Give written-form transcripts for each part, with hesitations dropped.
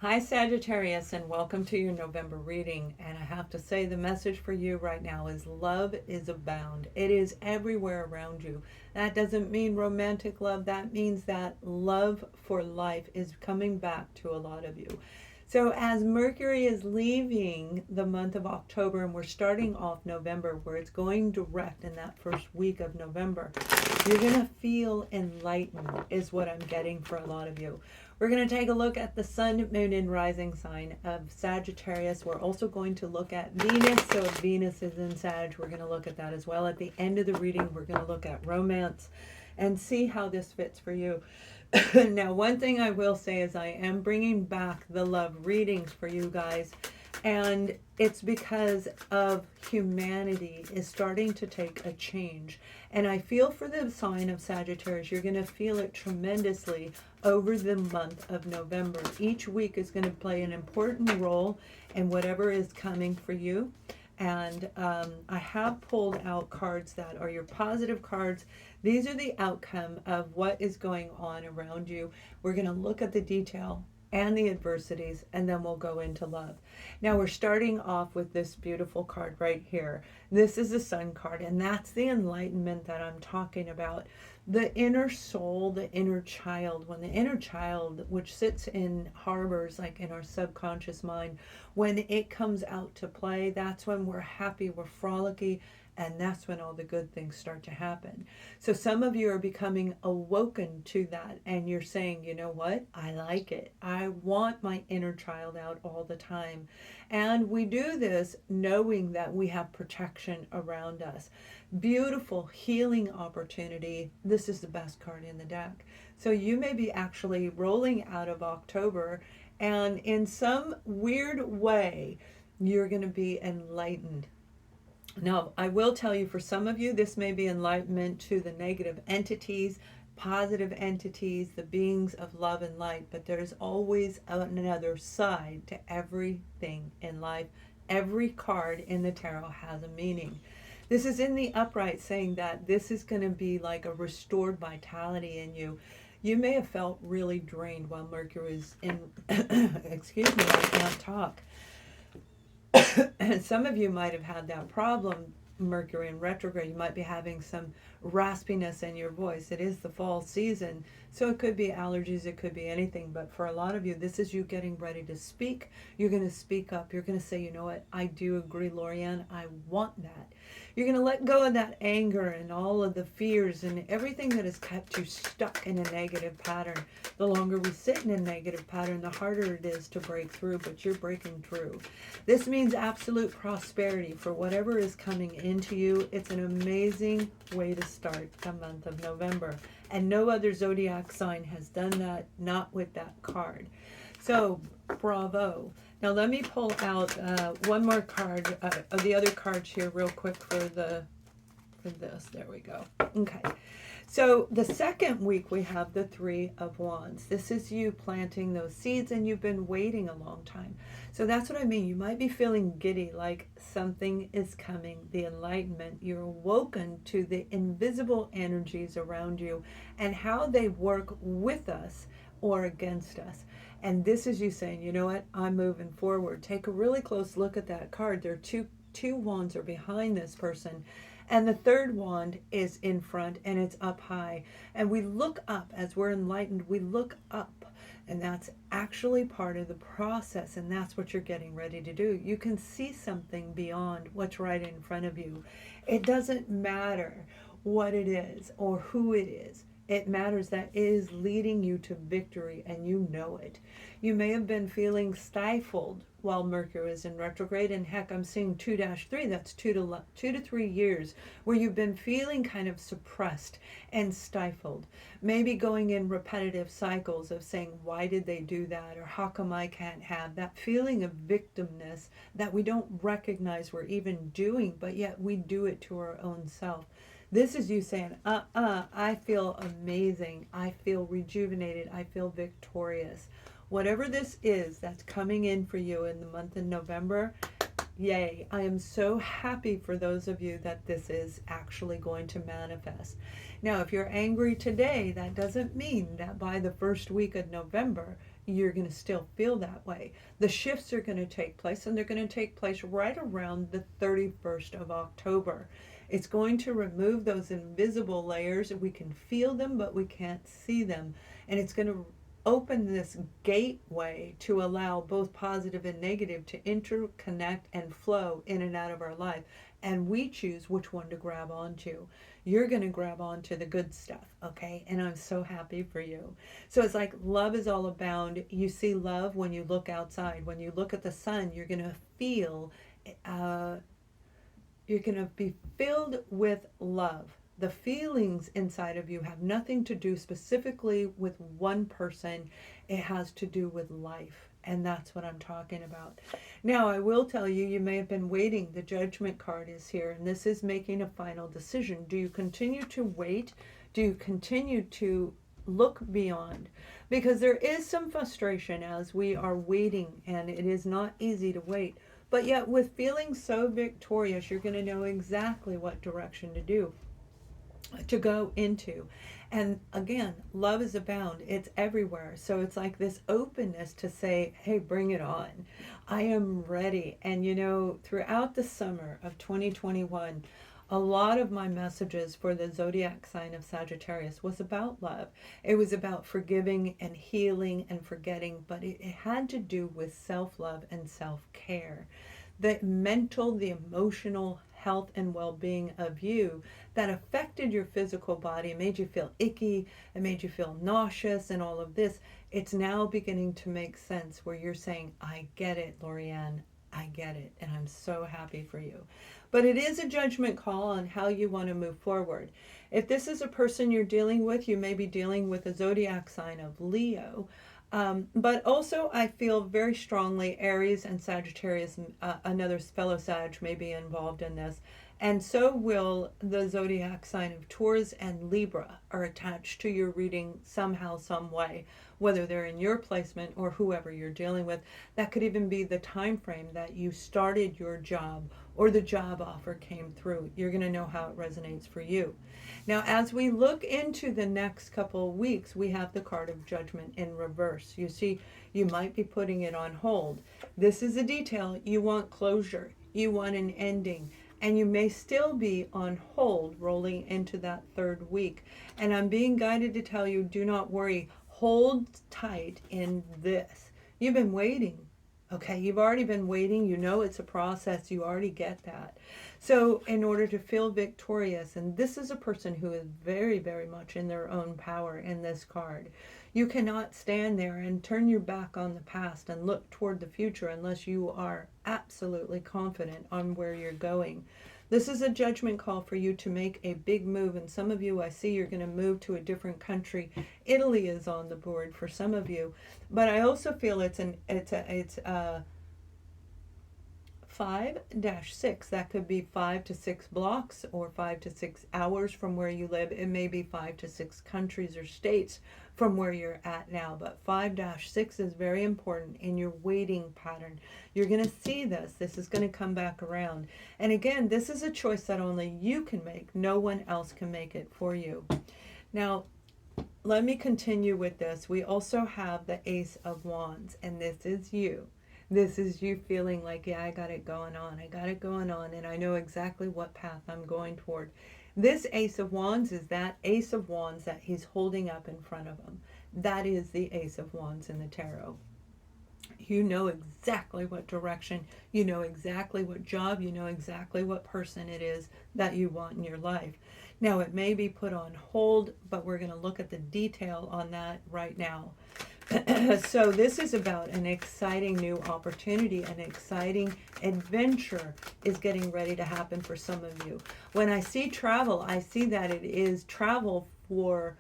Hi Sagittarius, and welcome to your November reading. And I have to say the message for you right now is love is abound. It is everywhere around you. That doesn't mean romantic love. That means that love for life is coming back to a lot of you. So as Mercury is leaving the month of October and we're starting off November, where it's going direct in that first week of November, you're going to feel enlightened is what I'm getting for a lot of you. We're going to take a look at the sun, moon, and rising sign of Sagittarius. We're also going to look at Venus. So if Venus is in Sag, we're going to look at that as well. At the end of the reading, we're going to look at romance and see how this fits for you. Now, one thing I will say is I am bringing back the love readings for you guys. And it's because of humanity is starting to take a change. And I feel for the sign of Sagittarius, you're going to feel it tremendously over the month of November. Each week is going to play an important role in whatever is coming for you. And I have pulled out cards that are your positive cards. These are the outcome of what is going on around you. We're going to look at the detail and the adversities, and then we'll go into love. Now we're starting off with this beautiful card right here. This is the Sun card, and that's the enlightenment that I'm talking about. The inner soul, the inner child. When the inner child, which sits in harbors like in our subconscious mind, when it comes out to play, that's when we're happy, we're frolicky, and that's when all the good things start to happen. So some of you are becoming awoken to that, and you're saying, you know what? I like it. I want my inner child out all the time. And we do this knowing that we have protection around us. Beautiful healing opportunity. This is the best card in the deck. So you may be actually rolling out of October, and in some weird way, you're going to be enlightened. Now, I will tell you, for some of you, this may be enlightenment to the negative entities, positive entities, the beings of love and light, but there's always another side to everything in life. Every card in the tarot has a meaning. This is in the upright, saying that this is going to be like a restored vitality in you. You may have felt really drained while Mercury is in, excuse me, I can't talk. And some of you might have had that problem, Mercury in retrograde. You might be having some raspiness in your voice. It is the fall season, so it could be allergies, it could be anything. But for a lot of you, this is you getting ready to speak. You're going to speak up. You're going to say, you know what, I do agree, Lorianne, I want that. You're going to let go of that anger and all of the fears and everything that has kept you stuck in a negative pattern. The longer we sit in a negative pattern, the harder it is to break through, but you're breaking through. This means absolute prosperity for whatever is coming into you. It's an amazing way to start the month of November. And no other zodiac sign has done that, not with that card. So, bravo. Now let me pull out one more card of the other cards here real quick for this. There we go. Okay. So the second week we have the Three of Wands. This is you planting those seeds, and you've been waiting a long time. So that's what I mean. You might be feeling giddy, like something is coming, the enlightenment. You're awoken to the invisible energies around you and how they work with us or against us. And this is you saying, you know what, I'm moving forward. Take a really close look at that card. There are two wands are behind this person, and the third wand is in front, and it's up high. And we look up as we're enlightened. We look up, and that's actually part of the process, and that's what you're getting ready to do. You can see something beyond what's right in front of you. It doesn't matter what it is or who it is. It matters that it is leading you to victory, and you know it. You may have been feeling stifled while Mercury is in retrograde, and heck, I'm seeing 2-3, that's 2 to 3 years, where you've been feeling kind of suppressed and stifled. Maybe going in repetitive cycles of saying, why did they do that? Or how come I can't have that feeling of victimness that we don't recognize we're even doing, but yet we do it to our own self. This is you saying, I feel amazing. I feel rejuvenated. I feel victorious. Whatever this is that's coming in for you in the month of November, yay. I am so happy for those of you that this is actually going to manifest. Now, if you're angry today, that doesn't mean that by the first week of November, you're going to still feel that way. The shifts are going to take place, and they're going to take place right around the 31st of October. It's going to remove those invisible layers. We can feel them, but we can't see them. And it's going to open this gateway to allow both positive and negative to interconnect and flow in and out of our life. And we choose which one to grab onto. You're going to grab onto the good stuff, okay? And I'm so happy for you. So it's like love is all abound. You see love when you look outside. When you look at the sun, you're going to feel, you're going to be filled with love. The feelings inside of you have nothing to do specifically with one person. It has to do with life. And that's what I'm talking about. Now, I will tell you, you may have been waiting. The Judgment card is here, and this is making a final decision. Do you continue to wait? Do you continue to look beyond? Because there is some frustration as we are waiting, and it is not easy to wait. But yet, with feeling so victorious, you're going to know exactly what direction to go into. And again, love is abound. It's everywhere. So it's like this openness to say, hey, bring it on. I am ready. And you know, throughout the summer of 2021, a lot of my messages for the zodiac sign of Sagittarius was about love. It was about forgiving and healing and forgetting, but it had to do with self-love and self-care. The mental, the emotional health and well-being of you that affected your physical body, made you feel icky, it made you feel nauseous and all of this. It's now beginning to make sense where you're saying, I get it, Lorianne, I get it, and I'm so happy for you. But it is a judgment call on how you want to move forward. If this is a person you're dealing with, you may be dealing with a zodiac sign of Leo. But also I feel very strongly Aries and Sagittarius, another fellow Sag may be involved in this. And so will the zodiac sign of Taurus and Libra are attached to your reading somehow, some way, whether they're in your placement or whoever you're dealing with. That could even be the time frame that you started your job or the job offer came through. You're going to know how it resonates for you. Now, as we look into the next couple of weeks, we have the card of Judgment in reverse. You see, you might be putting it on hold. This is a detail. You want closure. You want an ending. And you may still be on hold rolling into that third week. And I'm being guided to tell you, do not worry. Hold tight in this. You've been waiting. Okay, you've already been waiting. You know it's a process. You already get that. So in order to feel victorious, and this is a person who is very, very much in their own power in this card. You cannot stand there and turn your back on the past and look toward the future unless you are absolutely confident on where you're going. This is a judgment call for you to make a big move. And some of you, I see you're going to move to a different country. Italy is on the board for some of you. But I also feel it's a 5-6. That could be 5 to 6 blocks or 5 to 6 hours from where you live. It may be 5 to 6 countries or states from where you're at now. But 5-6 is very important in your waiting pattern. You're going to see this. This is going to come back around. And again, this is a choice that only you can make. No one else can make it for you. Now, let me continue with this. We also have the Ace of Wands, and this is you. This is you feeling like, yeah, I got it going on. I got it going on, and I know exactly what path I'm going toward. This Ace of Wands is that Ace of Wands that he's holding up in front of him. That is the Ace of Wands in the tarot. You know exactly what direction, you know exactly what job, you know exactly what person it is that you want in your life. Now, it may be put on hold, but we're going to look at the detail on that right now. So this is about an exciting new opportunity, an exciting adventure is getting ready to happen for some of you. When I see travel, I see that it is travel for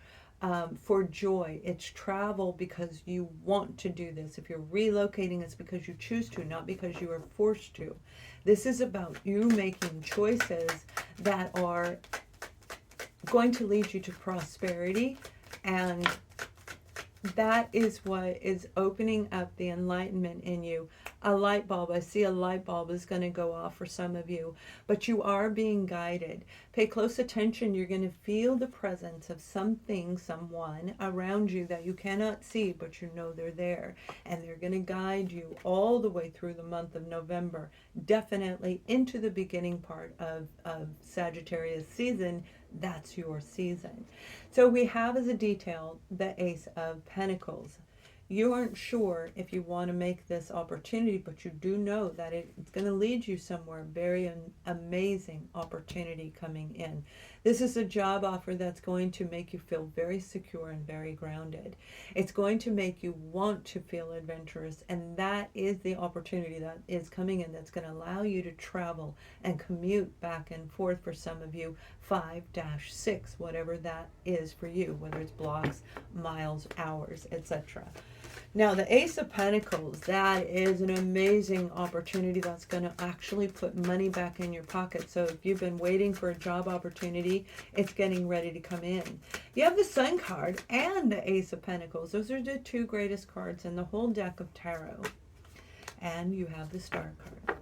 joy. It's travel because you want to do this. If you're relocating, it's because you choose to, not because you are forced to. This is about you making choices that are going to lead you to prosperity and That is what is opening up the enlightenment in you. A light bulb. I see a light bulb is going to go off for some of you, but you are being guided. Pay close attention. You're going to feel the presence of something, someone around you that you cannot see, but you know they're there. And they're going to guide you all the way through the month of November, definitely into the beginning part of Sagittarius season. That's your season. So we have as a detail the Ace of Pentacles. You aren't sure if you want to make this opportunity, but you do know that it's going to lead you somewhere. Very amazing opportunity coming in. This is a job offer that's going to make you feel very secure and very grounded. It's going to make you want to feel adventurous, and that is the opportunity that is coming in that's going to allow you to travel and commute back and forth for some of you, 5-6, whatever that is for you, whether it's blocks, miles, hours, etc. Now, the Ace of Pentacles, that is an amazing opportunity that's going to actually put money back in your pocket. So if you've been waiting for a job opportunity, it's getting ready to come in. You have the Sun card and the Ace of Pentacles. Those are the two greatest cards in the whole deck of tarot. And you have the Star card.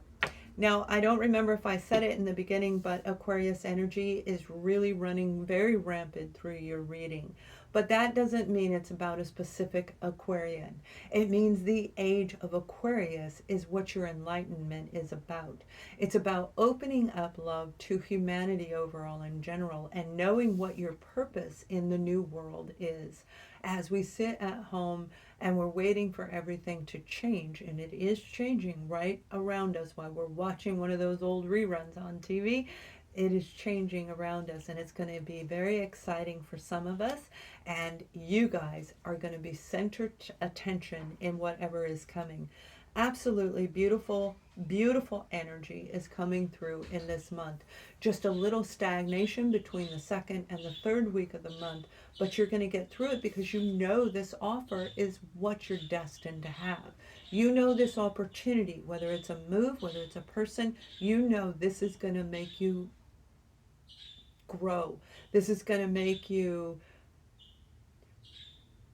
Now, I don't remember if I said it in the beginning, but Aquarius energy is really running very rampant through your reading. But that doesn't mean it's about a specific Aquarian. It means the age of Aquarius is what your enlightenment is about. It's about opening up love to humanity overall in general and knowing what your purpose in the new world is. As we sit at home and we're waiting for everything to change, and it is changing right around us while we're watching one of those old reruns on TV, it is changing around us, and it's going to be very exciting for some of us, and you guys are going to be centered attention in whatever is coming. Absolutely beautiful, beautiful energy is coming through in this month. Just a little stagnation between the second and the third week of the month, but you're going to get through it because you know this offer is what you're destined to have. You know this opportunity, whether it's a move, whether it's a person, you know this is going to make you grow. This is going to make you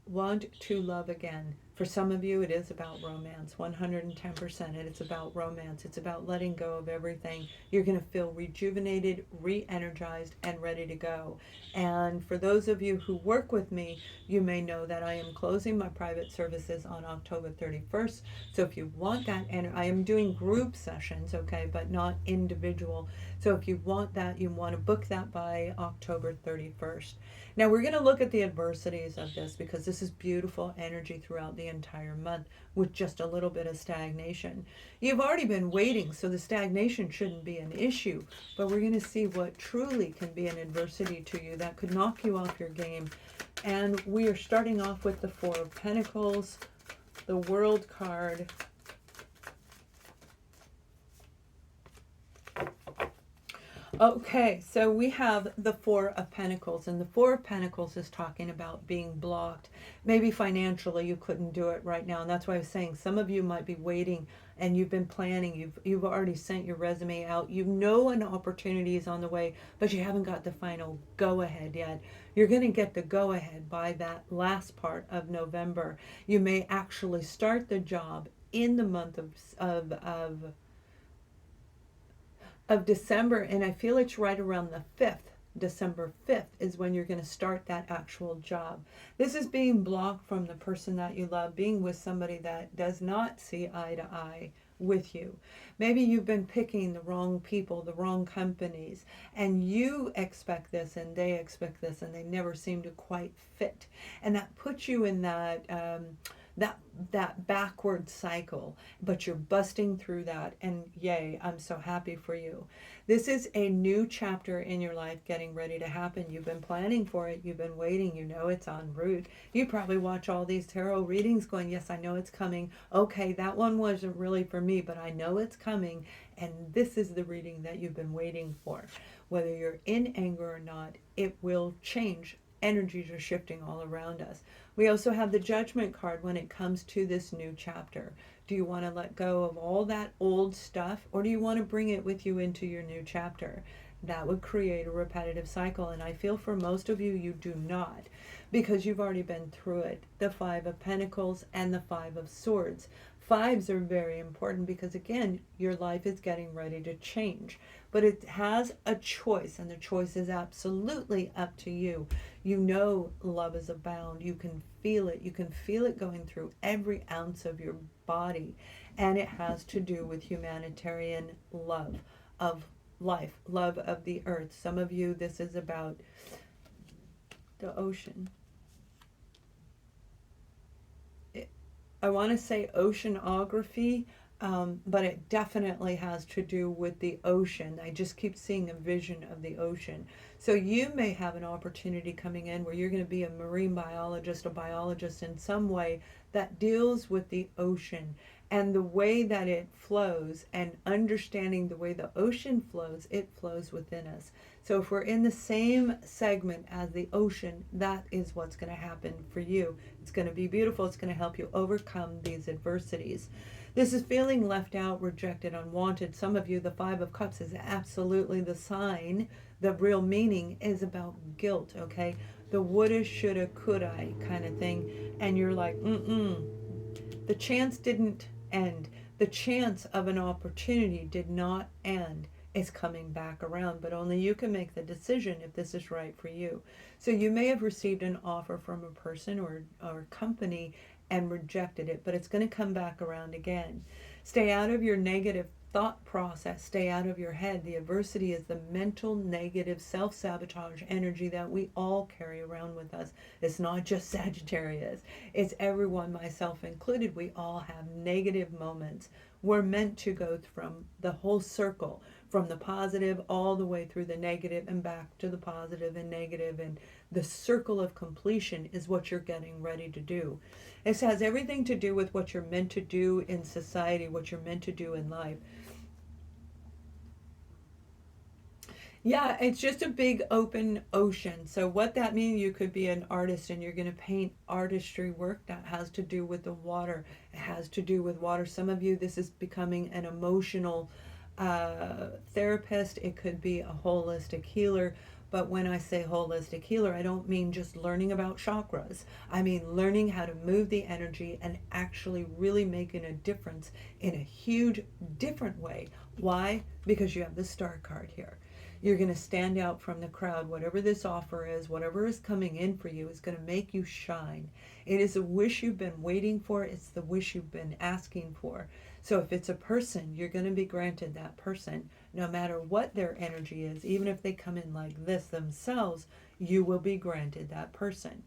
want to love again. For some of you, it is about romance, 110%. And it's about romance. It's about letting go of everything. You're going to feel rejuvenated, re-energized, and ready to go. And for those of you who work with me, you may know that I am closing my private services on October 31st. So if you want that, and I am doing group sessions, okay, but not individual. So if you want that, you want to book that by October 31st. Now we're going to look at the adversities of this because this is beautiful energy throughout the entire month with just a little bit of stagnation. You've already been waiting, so the stagnation shouldn't be an issue, but we're going to see what truly can be an adversity to you that could knock you off your game. And we are starting off with the Four of Pentacles, the World card, okay, so we have the Four of Pentacles, and the Four of Pentacles is talking about being blocked. Maybe financially you couldn't do it right now, and that's why I was saying some of you might be waiting and you've been planning, you've already sent your resume out, you know an opportunity is on the way, but you haven't got the final go-ahead yet. You're going to get the go-ahead by that last part of November. You may actually start the job in the month of December, and I feel it's right around the 5th. December 5th is when you're going to start that actual job. This is being blocked from the person that you love, being with somebody that does not see eye to eye with you. Maybe you've been picking the wrong people, the wrong companies, and you expect this and they expect this, and they never seem to quite fit. And that puts you in that that backward cycle, but you're busting through that, and yay, I'm so happy for you. This is a new chapter in your life getting ready to happen. You've been planning for it, you've been waiting, you know it's en route. You probably watch all these tarot readings going, yes, I know it's coming. Okay, that one wasn't really for me, but I know it's coming, and this is the reading that you've been waiting for. Whether you're in anger or not, it will change. Energies are shifting all around us. We also have the Judgment card when it comes to this new chapter. Do you want to let go of all that old stuff, or do you want to bring it with you into your new chapter? that would create a repetitive cycle. And I feel for most of you, you do not, because you've already been through it. The Five of Pentacles and the Five of Swords. Fives are very important because, again, your life is getting ready to change. But it has a choice, and the choice is absolutely up to you. You know love is abound. You can feel it. You can feel it going through every ounce of your body. And it has to do with humanitarian love of life, love of the earth. Some of you, this is about the ocean. I want to say oceanography, but it definitely has to do with the ocean. I just keep seeing a vision of the ocean. So you may have an opportunity coming in where you're going to be a marine biologist, a biologist in some way that deals with the ocean and the way that it flows, and understanding the way the ocean flows, it flows within us. So if we're in the same segment as the ocean, that is what's going to happen for you. It's going to be beautiful. It's going to help you overcome these adversities. This is feeling left out, rejected, unwanted. Some of you, the Five of Cups is absolutely the sign. The real meaning is about guilt, okay? The woulda, shoulda, coulda kind of thing. And you're like, the chance didn't end. The chance of an opportunity did not end. Is coming back around, but only you can make the decision if this is right for you. So you may have received an offer from a person or company and rejected it, but it's going to come back around again. Stay out of your negative thought process. Stay out of your head. The adversity is the mental, negative, self-sabotage energy that we all carry around with us. It's not just Sagittarius. It's everyone, myself included. We all have negative moments. We're meant to go from the whole circle, from the positive all the way through the negative and back to the positive and negative, and the circle of completion is what you're getting ready to do. This has everything to do with what you're meant to do in society, what you're meant to do in life. Yeah, it's just a big open ocean. So what that means, you could be an artist and you're going to paint artistry work that has to do with the water. It has to do with water. Some of you, this is becoming an emotional therapist. It could be a holistic healer. But when I say holistic healer, I don't mean just learning about chakras. I mean learning how to move the energy and actually really making a difference in a huge different way. Why? Because you have the Star card here. You're going to stand out from the crowd. Whatever this offer is, whatever is coming in for you is going to make you shine. It is a wish you've been waiting for. It's the wish you've been asking for. So if it's a person, you're going to be granted that person. No matter what their energy is, even if they come in like this themselves, you will be granted that person.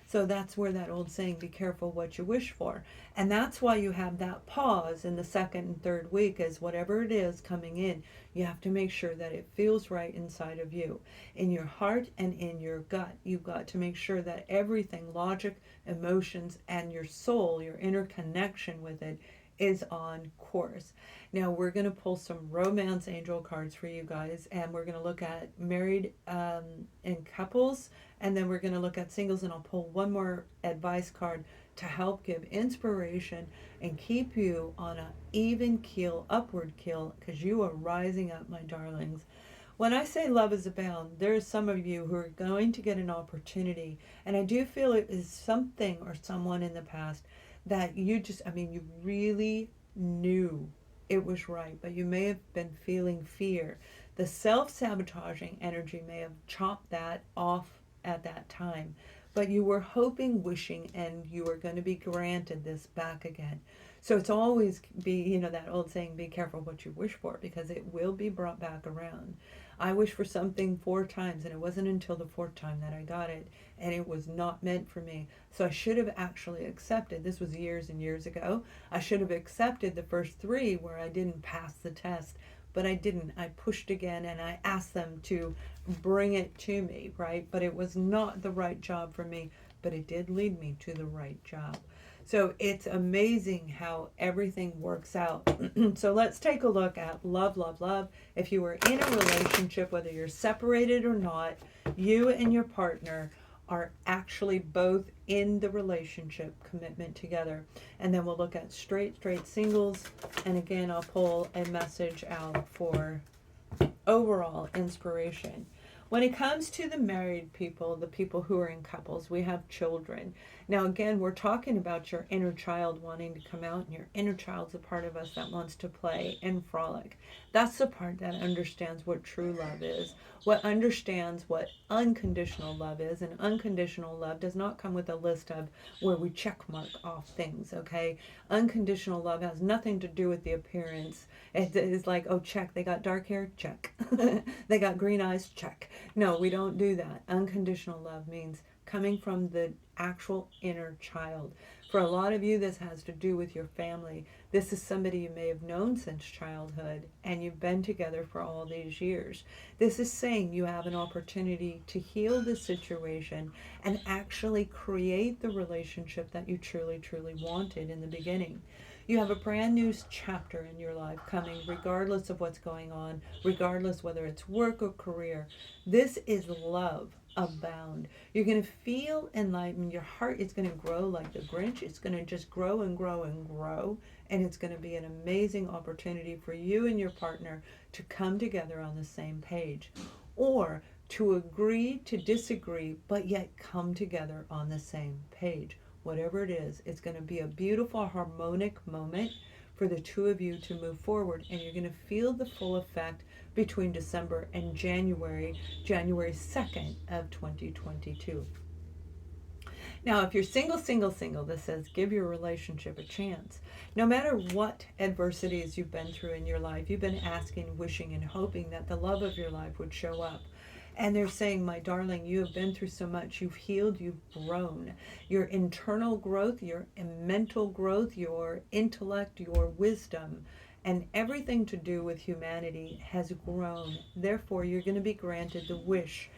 So that's where that old saying, be careful what you wish for. And that's why you have that pause in the second and third week, as whatever it is coming in, you have to make sure that it feels right inside of you, in your heart and in your gut. You've got to make sure that everything, logic, emotions, and your soul, your inner connection with it, is on course. Now we're going to pull some romance angel cards for you guys, and we're going to look at married and couples, and then we're going to look at singles, and I'll pull one more advice card to help give inspiration and keep you on an even keel, upward keel, because you are rising up, my darlings. When I say love is abound, there are some of you who are going to get an opportunity, and I do feel it is something or someone in the past that you just, you really knew it was right, but you may have been feeling fear. The self-sabotaging energy may have chopped that off at that time, but you were hoping, wishing, and you were going to be granted this back again. So it's always be, that old saying, be careful what you wish for, because it will be brought back around. I wished for something 4 times, and it wasn't until the 4th time that I got it, and it was not meant for me. So I should have actually accepted, this was years and years ago, I should have accepted the first 3 where I didn't pass the test, but I didn't. I pushed again, and I asked them to bring it to me, right? But it was not the right job for me, but it did lead me to the right job. So it's amazing how everything works out. So let's take a look at love, love, love. If you are in a relationship, whether you're separated or not, you and your partner are actually both in the relationship commitment together. And then we'll look at straight singles. And again, I'll pull a message out for overall inspiration. When it comes to the married people, the people who are in couples, we have children. Now, again, we're talking about your inner child wanting to come out, and your inner child's a part of us that wants to play and frolic. That's the part that understands what true love is, what understands what unconditional love is. And unconditional love does not come with a list of where we check mark off things, okay? Unconditional love has nothing to do with the appearance. It is like, oh, check, they got dark hair, check. They got green eyes, check. No, we don't do that. Unconditional love means coming from the actual inner child. For a lot of you, this has to do with your family. This is somebody you may have known since childhood, and you've been together for all these years. This is saying you have an opportunity to heal the situation and actually create the relationship that you truly, truly wanted in the beginning. You have a brand new chapter in your life coming, regardless of what's going on, regardless whether it's work or career. This is love abound. You're going to feel enlightenment. Your heart is going to grow like the Grinch. It's going to just grow and grow and grow. And it's going to be an amazing opportunity for you and your partner to come together on the same page, or to agree to disagree, but yet come together on the same page. Whatever it is, it's going to be a beautiful harmonic moment for the two of you to move forward, and you're going to feel the full effect between December and January 2nd of 2022. Now, if you're single, this says give your relationship a chance. No matter what adversities you've been through in your life, you've been asking, wishing, and hoping that the love of your life would show up. And they're saying, my darling, you have been through so much. You've healed, you've grown. Your internal growth, your mental growth, your intellect, your wisdom, and everything to do with humanity has grown. Therefore, you're going to be granted the wish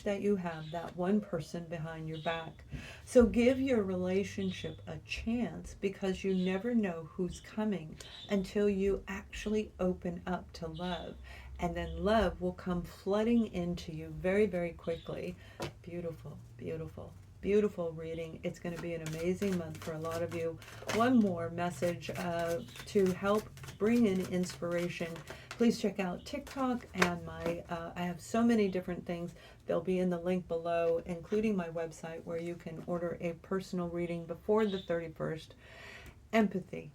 that you have, that one person behind your back. So give your relationship a chance, because you never know who's coming until you actually open up to love. And then love will come flooding into you very, very quickly. Beautiful, beautiful, beautiful reading. It's going to be an amazing month for a lot of you. One more message to help bring in inspiration. Please check out TikTok and I have so many different things. They'll be in the link below, including my website, where you can order a personal reading before the 31st. Empathy.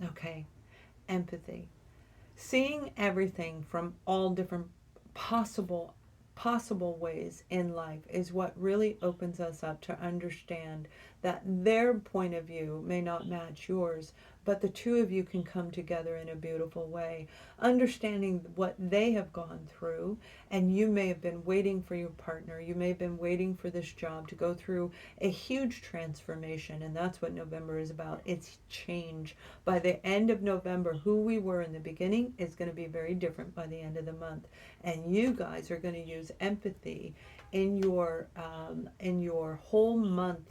Okay. Empathy. Seeing everything from all different possible ways in life is what really opens us up to understand that their point of view may not match yours, but the two of you can come together in a beautiful way, understanding what they have gone through. And you may have been waiting for your partner, you may have been waiting for this job to go through a huge transformation, and that's what November is about. It's change. By the end of November, who we were in the beginning is going to be very different by the end of the month, and you guys are going to use empathy in your whole month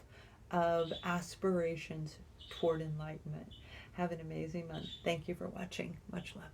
of aspirations toward enlightenment. Have an amazing month. Thank you for watching. Much love.